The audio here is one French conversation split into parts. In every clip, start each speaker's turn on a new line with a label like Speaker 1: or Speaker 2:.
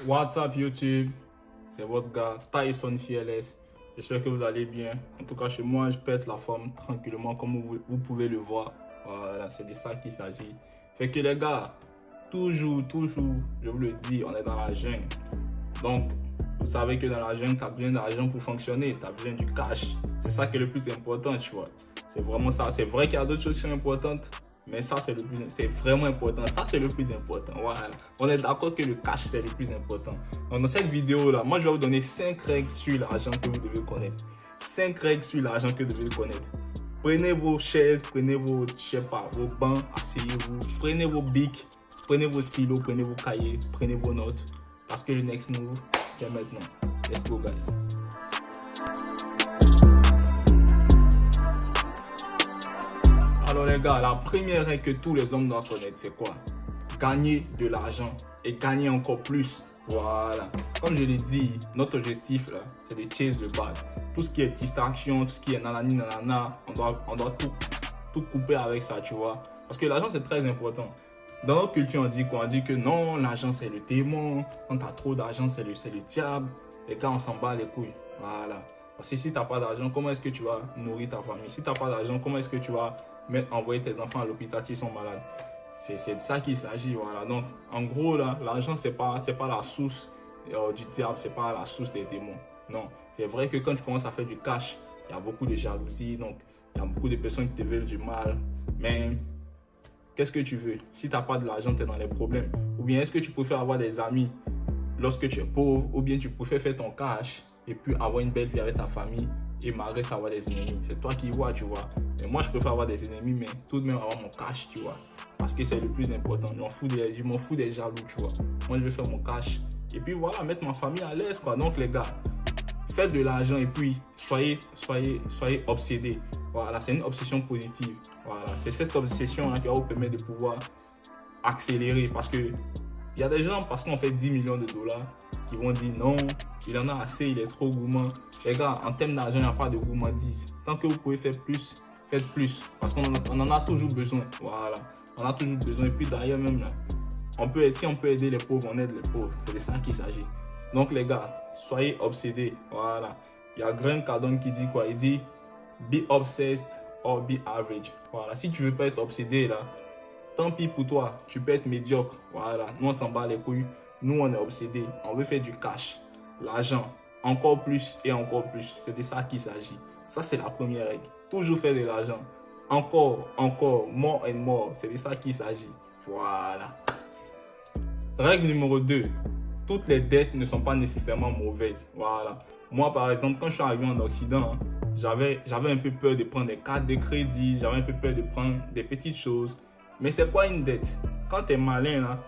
Speaker 1: What's up YouTube? C'est votre gars Tyson Fearless. J'espère que vous allez bien. En tout cas, chez moi, je pète la forme tranquillement comme vous pouvez le voir. Voilà, c'est de ça qu'il s'agit. Fait que les gars, toujours, je vous le dis, on est dans la jungle. Donc, vous savez que dans la jungle, tu as besoin d'argent pour fonctionner. Tu as besoin du cash. C'est ça qui est le plus important, tu vois. C'est vraiment ça. C'est vrai qu'il y a d'autres choses qui sont importantes. Mais ça, c'est vraiment important. Ça, c'est le plus important. Voilà. On est d'accord que le cash, c'est le plus important. Donc, dans cette vidéo-là, moi, je vais vous donner 5 règles sur l'argent que vous devez connaître. 5 règles sur l'argent que vous devez connaître. Prenez vos chaises, prenez vos, je sais pas, vos bancs, asseyez-vous. Prenez vos bics, prenez vos stylos, prenez vos cahiers, prenez vos notes. Parce que le next move, c'est maintenant. Let's go, guys. Alors les gars, la première règle que tous les hommes doivent connaître, c'est quoi? Gagner de l'argent et gagner encore plus. Voilà. Comme je l'ai dit, notre objectif là, c'est de chase le bag. Tout ce qui est distraction, tout ce qui est nanani nanana, on doit tout couper avec ça, tu vois. Parce que l'argent c'est très important. Dans notre culture, on dit quoi? On dit que non, l'argent c'est le démon. Quand tu as trop d'argent, c'est le diable. Les gars, on s'en bat les couilles. Voilà. Parce que si tu n'as pas d'argent, comment est-ce que tu vas nourrir ta famille? Si tu n'as pas d'argent, comment est-ce que tu vas envoyer tes enfants à l'hôpital s'ils sont malades? C'est de ça qu'il s'agit. Voilà. Donc, en gros, là, l'argent, c'est pas la source du diable, c'est pas la source des démons. Non. C'est vrai que quand tu commences à faire du cash, il y a beaucoup de jalousie. Donc, il y a beaucoup de personnes qui te veulent du mal. Mais qu'est-ce que tu veux? Si tu n'as pas de l'argent, tu es dans les problèmes. Ou bien est-ce que tu préfères avoir des amis lorsque tu es pauvre? Ou bien tu préfères faire ton cash et puis avoir une belle vie avec ta famille et malgré ça avoir des ennemis? C'est toi qui vois, tu vois. Et moi, je préfère avoir des ennemis, mais tout de même avoir mon cash, tu vois. Parce que c'est le plus important. Je m'en fous des jaloux, tu vois. Moi, je vais faire mon cash. Et puis voilà, mettre ma famille à l'aise, quoi. Donc, les gars, faites de l'argent et puis soyez obsédés. Voilà, c'est une obsession positive. Voilà, c'est cette obsession-là qui va vous permettre de pouvoir accélérer. Parce que il y a des gens, parce qu'on fait 10 millions de dollars, qui vont dire non, il en a assez, il est trop gourmand. Les gars, en termes d'argent, il n'y a pas de gourmandise. Tant que vous pouvez faire plus, faites plus. Parce qu'on en a toujours besoin. Voilà, on a toujours besoin. Et puis d'ailleurs même, là, si on peut aider les pauvres, on aide les pauvres. C'est de ça qu'il s'agit. Donc les gars, soyez obsédés. Voilà. Il y a Grant Cardone qui dit quoi? Il dit be obsessed or be average. Voilà. Si tu veux pas être obsédé là, tant pis pour toi, tu peux être médiocre. Voilà, nous on s'en bat les couilles. Nous on est obsédés. On veut faire du cash, l'argent, encore plus et encore plus. C'est de ça qu'il s'agit. Ça c'est la première règle. Toujours faire de l'argent. Encore, more and more. C'est de ça qu'il s'agit. Voilà. Règle numéro 2. Toutes les dettes ne sont pas nécessairement mauvaises. Voilà. Moi par exemple, quand je suis arrivé en Occident, j'avais un peu peur de prendre des cartes de crédit. J'avais un peu peur de prendre des petites choses. Mais c'est quoi une dette? Quand tu es malin, là,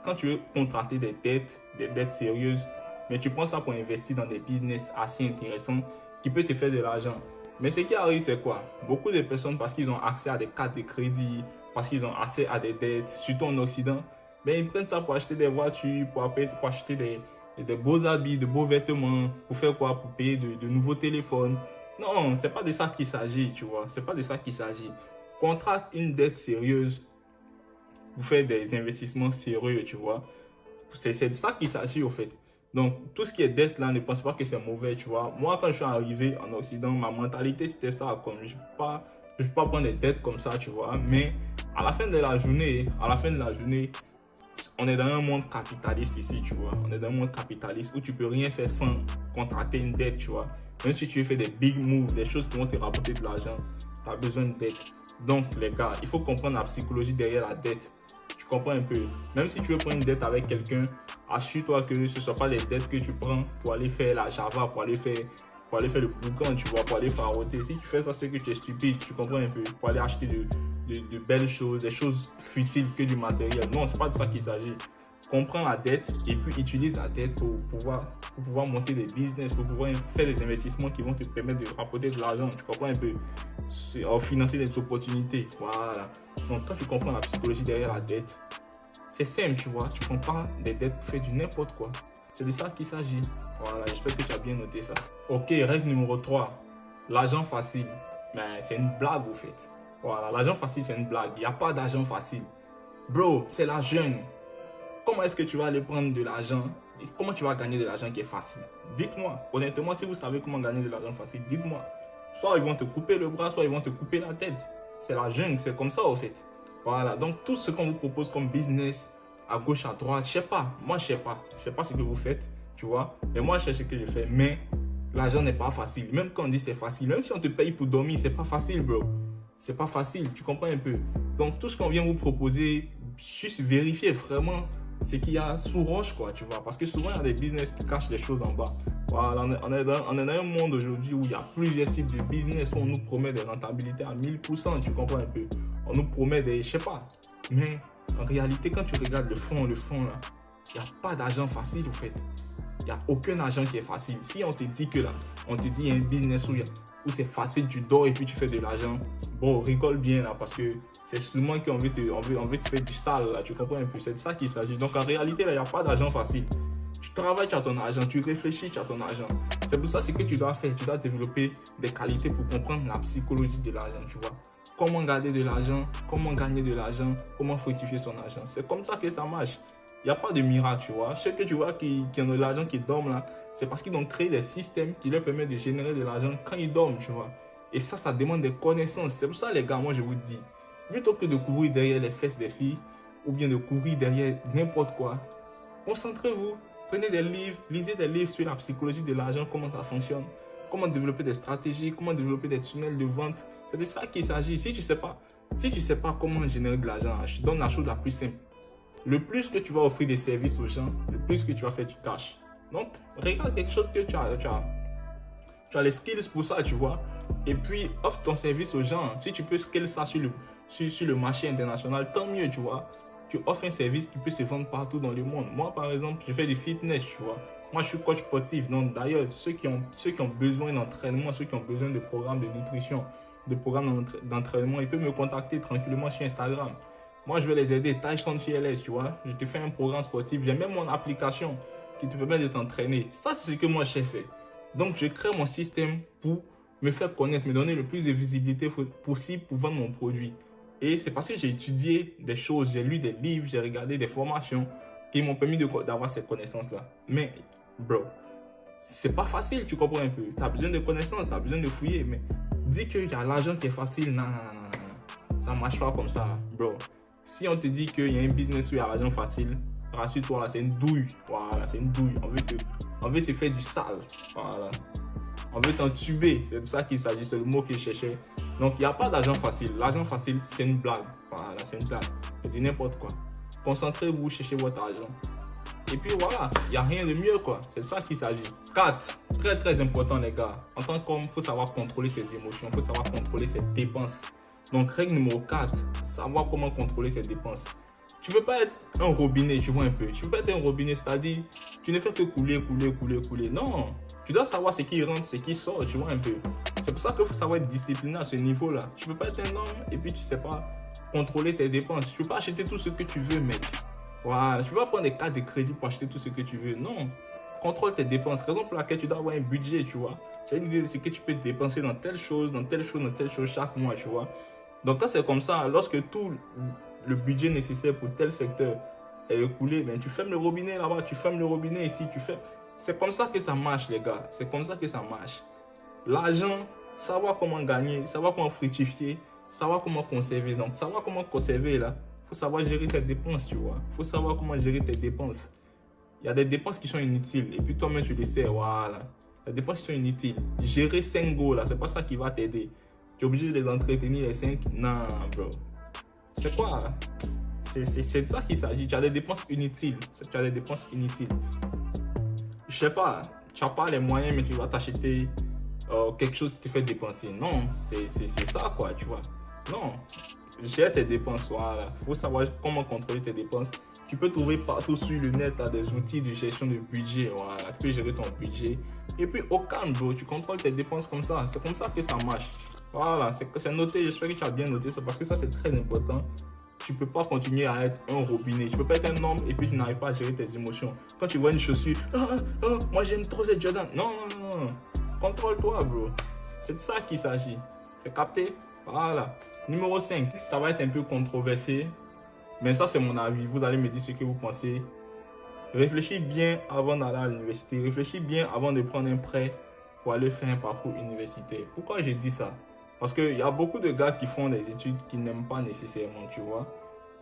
Speaker 1: quand tu veux contracter des dettes sérieuses, mais tu prends ça pour investir dans des business assez intéressants qui peuvent te faire de l'argent. Mais ce qui arrive, c'est quoi? Beaucoup de personnes, parce qu'ils ont accès à des cartes de crédit, parce qu'ils ont accès à des dettes, surtout en Occident, ben, ils prennent ça pour acheter des voitures, pour acheter des beaux habits, de beaux vêtements, pour faire quoi? Pour payer de nouveaux téléphones. Non, c'est pas de ça qu'il s'agit, tu vois. C'est pas de ça qu'il s'agit. Contracte une dette sérieuse pour faire des investissements sérieux, tu vois. C'est de ça qu'il s'agit au fait. Donc, tout ce qui est dette là, ne pense pas que c'est mauvais, tu vois. Moi, quand je suis arrivé en Occident, ma mentalité c'était ça. Comme je ne peux pas prendre des dettes comme ça, tu vois. Mais à la fin de la journée, on est dans un monde capitaliste ici, tu vois. On est dans un monde capitaliste où tu peux rien faire sans contracter une dette, tu vois. Même si tu veux faire des big moves, des choses qui vont te rapporter de l'argent, tu as besoin de dette. Donc, les gars, il faut comprendre la psychologie derrière la dette. Tu comprends un peu? Même si tu veux prendre une dette avec quelqu'un, assure-toi que ce ne soit pas les dettes que tu prends pour aller faire la Java, pour aller faire le boucan, tu vois, pour aller faroter. Si tu fais ça, c'est que tu es stupide, tu comprends un peu? Pour aller acheter de belles choses, des choses futiles que du matériel. Non, c'est pas de ça qu'il s'agit. Comprends la dette et puis utilise la dette pour pouvoir monter des business, pour pouvoir faire des investissements qui vont te permettre de rapporter de l'argent. Tu comprends un peu? Financer des opportunités. Voilà. Donc, quand tu comprends la psychologie derrière la dette, c'est simple, tu vois. Tu prends pas des dettes pour faire du n'importe quoi. C'est de ça qu'il s'agit. Voilà, j'espère que tu as bien noté ça. Ok, règle numéro 3. L'argent facile. Mais c'est une blague au fait. Voilà, l'argent facile, c'est une blague. Il n'y a pas d'argent facile. Bro, c'est la jungle. comment est-ce que tu vas aller prendre de l'argent et comment tu vas gagner de l'argent qui est facile? Dites-moi, honnêtement, si vous savez comment gagner de l'argent facile, dites-moi. Soit ils vont te couper le bras, soit ils vont te couper la tête. C'est la jungle, c'est comme ça au fait. Voilà, donc tout ce qu'on vous propose comme business, à gauche, à droite, je sais pas. Moi, je sais pas. Je sais pas ce que vous faites, tu vois. Mais moi, je sais ce que je fais. Mais l'argent n'est pas facile. Même quand on dit c'est facile, même si on te paye pour dormir, c'est pas facile, bro. C'est pas facile, tu comprends un peu. Donc, tout ce qu'on vient vous proposer, juste vérifier vraiment ce qu'il y a sous roche, quoi, tu vois. Parce que souvent, il y a des business qui cachent les choses en bas. Voilà, on est dans un monde aujourd'hui où il y a plusieurs types de business où on nous promet des rentabilités à 1000%, tu comprends un peu. On nous promet des, je sais pas. Mais en réalité, quand tu regardes le fond là, il n'y a pas d'argent facile, en fait. Il n'y a aucun argent qui est facile. Si on te dit que là, on te dit il y a un business où c'est facile, tu dors et puis tu fais de l'argent, bon, rigole bien là, parce que c'est sûrement qu'on veut te faire du sale là, tu comprends un peu, c'est de ça qu'il s'agit. Donc en réalité, là, il n'y a pas d'argent facile. Tu travailles, tu as ton argent, tu réfléchis, tu as ton argent. C'est pour ça ce que tu dois faire, tu dois développer des qualités pour comprendre la psychologie de l'argent, tu vois. Comment garder de l'argent, comment gagner de l'argent, comment fructifier son argent. C'est comme ça que ça marche. Il n'y a pas de miracle, tu vois. Ceux que tu vois qui ont de l'argent, qui dorment là, c'est parce qu'ils ont créé des systèmes qui leur permettent de générer de l'argent quand ils dorment, tu vois. Et ça demande des connaissances. C'est pour ça, les gars, moi, je vous dis, plutôt que de courir derrière les fesses des filles ou bien de courir derrière n'importe quoi, concentrez-vous, prenez des livres, lisez des livres sur la psychologie de l'argent, comment ça fonctionne, comment développer des stratégies, comment développer des tunnels de vente. C'est de ça qu'il s'agit. Si tu sais pas comment générer de l'argent, je te donne la chose la plus simple. Le plus que tu vas offrir des services aux gens, le plus que tu vas faire du cash. Donc, regarde quelque chose que tu as les skills pour ça, tu vois. Et puis, offre ton service aux gens. Si tu peux scaler ça sur le marché international, tant mieux, tu vois. Tu offres un service qui peut se vendre partout dans le monde. Moi, par exemple, je fais du fitness, tu vois. Moi, je suis coach sportif. Donc, d'ailleurs, ceux qui ont besoin d'entraînement, ceux qui ont besoin de programmes de nutrition, de programmes d'entraînement, ils peuvent me contacter tranquillement sur Instagram. Moi, je vais les aider. Tyson CLS, tu vois. Je te fais un programme sportif. J'ai même mon application qui te permet de t'entraîner. Ça, c'est ce que moi, j'ai fait. Donc, je crée mon système pour me faire connaître, me donner le plus de visibilité possible pour vendre mon produit. Et c'est parce que j'ai étudié des choses, j'ai lu des livres, j'ai regardé des formations qui m'ont permis d'avoir ces connaissances-là. Mais, bro, c'est pas facile, tu comprends un peu. Tu as besoin de connaissances, tu as besoin de fouiller. Mais dis qu'il y a l'argent qui est facile, non. Ça ne marche pas comme ça, bro. Si on te dit qu'il y a un business où il y a l'argent facile, rassure-toi, là, c'est une douille. Voilà, c'est une douille. On veut te faire du sale. Voilà. On veut t'entuber. C'est de ça qu'il s'agit. C'est le mot que je cherchais. Donc, il n'y a pas d'argent facile. L'argent facile, c'est une blague. Voilà, c'est une blague. C'est de n'importe quoi. Concentrez-vous, cherchez votre argent. Et puis voilà, il n'y a rien de mieux, quoi. C'est de ça qu'il s'agit. 4. Très, très important, les gars. En tant qu'homme, il faut savoir contrôler ses émotions. Il faut savoir contrôler ses dépenses. Donc, règle numéro 4. Savoir comment contrôler ses dépenses. Tu ne peux pas être un robinet, tu vois un peu. Tu ne peux pas être un robinet, c'est-à-dire, tu ne fais que couler. Non. Tu dois savoir ce qui rentre, ce qui sort, tu vois un peu. C'est pour ça qu'il faut savoir être discipliné à ce niveau-là. Tu ne peux pas être un homme et puis tu ne sais pas contrôler tes dépenses. Tu ne peux pas acheter tout ce que tu veux, mec. Voilà. Tu ne peux pas prendre des cartes de crédit pour acheter tout ce que tu veux. Non. Contrôle tes dépenses. Raison pour laquelle tu dois avoir un budget, tu vois. Tu as une idée de ce que tu peux dépenser dans telle chose, chaque mois, tu vois. Donc, quand c'est comme ça, lorsque tout le budget nécessaire pour tel secteur est écoulé, ben, tu fermes le robinet là-bas, tu fermes le robinet ici, tu fermes. C'est comme ça que ça marche, les gars. C'est comme ça que ça marche. L'argent, savoir comment gagner, savoir comment fructifier, savoir comment conserver. Donc, savoir comment conserver, là, il faut savoir gérer tes dépenses, tu vois. Il faut savoir comment gérer tes dépenses. Il y a des dépenses qui sont inutiles. Et puis, toi-même, tu le sais, voilà. Les dépenses qui sont inutiles. Gérer 5 go, là, c'est pas ça qui va t'aider. Tu es obligé de les entretenir, les 5. Non, bro. C'est quoi? C'est de ça qu'il s'agit. Tu as des dépenses inutiles. Tu as des dépenses inutiles. Je sais pas, tu n'as pas les moyens, mais tu vas t'acheter quelque chose qui te fait dépenser. Non, c'est ça, quoi, tu vois. Non, gère tes dépenses, voilà. Il faut savoir comment contrôler tes dépenses. Tu peux trouver partout sur le net des outils de gestion de budget, voilà. Tu peux gérer ton budget. Et puis, au calme, bro, tu contrôles tes dépenses comme ça. C'est comme ça que ça marche. Voilà, c'est noté. J'espère que tu as bien noté ça parce que ça, c'est très important. Tu ne peux pas continuer à être un robinet. Tu ne peux pas être un homme et puis tu n'arrives pas à gérer tes émotions. Quand tu vois une chaussure, moi j'aime trop cette Jordan. Non. Contrôle-toi, bro. C'est de ça qu'il s'agit. C'est capté? Voilà. Numéro 5, ça va être un peu controversé. Mais ça, c'est mon avis. Vous allez me dire ce que vous pensez. Réfléchis bien avant d'aller à l'université. Réfléchis bien avant de prendre un prêt pour aller faire un parcours universitaire. Pourquoi j'ai dit ça? Parce qu'il y a beaucoup de gars qui font des études qui n'aiment pas nécessairement, tu vois.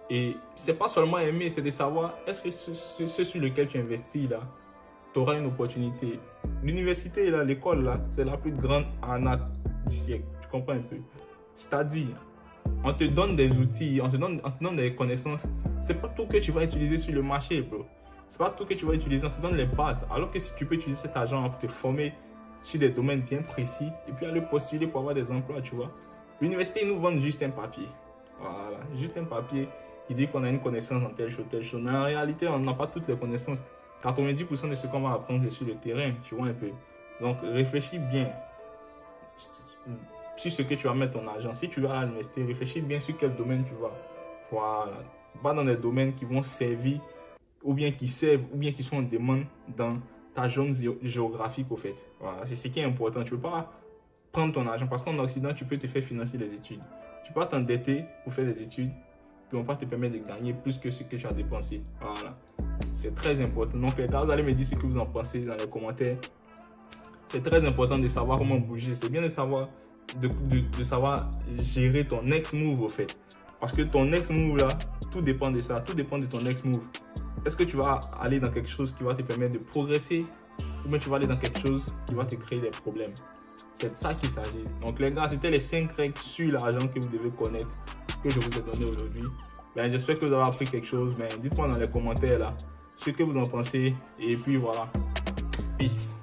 Speaker 1: Et c'est pas seulement aimer, c'est de savoir est-ce que ce sur lequel tu investis là, tu auras une opportunité. L'université là, l'école là, c'est la plus grande arnaque du siècle. Tu comprends un peu? C'est-à-dire, on te donne des outils, on te donne des connaissances. C'est pas tout que tu vas utiliser sur le marché, bro. C'est pas tout que tu vas utiliser, on te donne les bases. Alors que si tu peux utiliser cet argent pour te former sur des domaines bien précis et puis aller postuler pour avoir des emplois, tu vois. L'université, ils nous vendent juste un papier. Voilà, juste un papier. Il dit qu'on a une connaissance en telle chose. Mais en réalité, on n'a pas toutes les connaissances. 90% de ce qu'on va apprendre, c'est sur le terrain, tu vois un peu. Donc, réfléchis bien sur ce que tu vas mettre ton argent. Si tu vas à l'université, réfléchis bien sur quel domaine tu vas. Voilà. Pas dans des domaines qui vont servir, ou bien qui servent, ou bien qui sont en demande dans ta zone géographique, au fait. Voilà. C'est ce qui est important. Tu ne peux pas prendre ton argent, parce qu'en Occident, tu peux te faire financer les études. Tu peux pas t'endetter pour faire des études qui ne vont pas te permettre de gagner plus que ce que tu as dépensé. Voilà. C'est très important. Donc, les gars, vous allez me dire ce que vous en pensez dans les commentaires. C'est très important de savoir comment bouger. C'est bien de savoir, de savoir gérer ton next move, au fait. Parce que ton next move, là, tout dépend de ça. Tout dépend de ton next move. Est-ce que tu vas aller dans quelque chose qui va te permettre de progresser, ou bien tu vas aller dans quelque chose qui va te créer des problèmes? C'est de ça qu'il s'agit. Donc, les gars, c'était les 5 règles sur l'argent que vous devez connaître, que je vous ai donné aujourd'hui. Ben, j'espère que vous avez appris quelque chose. Ben, dites-moi dans les commentaires là ce que vous en pensez. Et puis voilà. Peace.